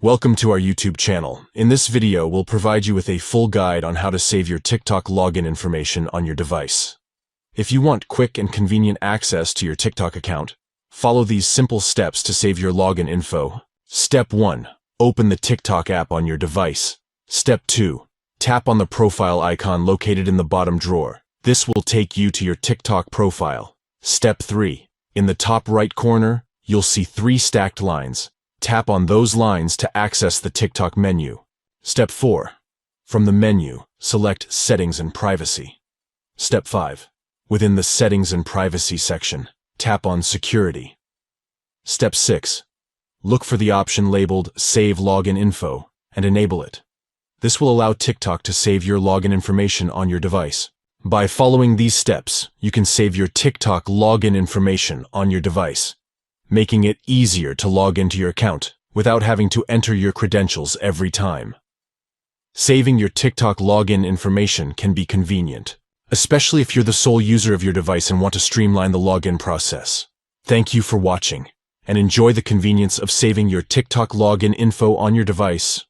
Welcome to our YouTube channel. In this video, we'll provide you with a full guide on how to save your TikTok login information on your device. If you want quick and convenient access to your TikTok account, follow these simple steps to save your login info. Step 1. Open the TikTok app on your device. Step 2. Tap on the profile icon located in the bottom drawer. This will take you to your TikTok profile. Step 3. In the top right corner, you'll see 3 stacked lines. Tap on those lines to access the TikTok menu. Step 4. From the menu, select Settings and Privacy. Step 5. Within the Settings and Privacy section, tap on Security. Step 6. Look for the option labeled Save Login Info and enable it. This will allow TikTok to save your login information on your device. By following these steps, you can save your TikTok login information on your device, making it easier to log into your account without having to enter your credentials every time. Saving your TikTok login information can be convenient, especially if you're the sole user of your device and want to streamline the login process. Thank you for watching, and enjoy the convenience of saving your TikTok login info on your device.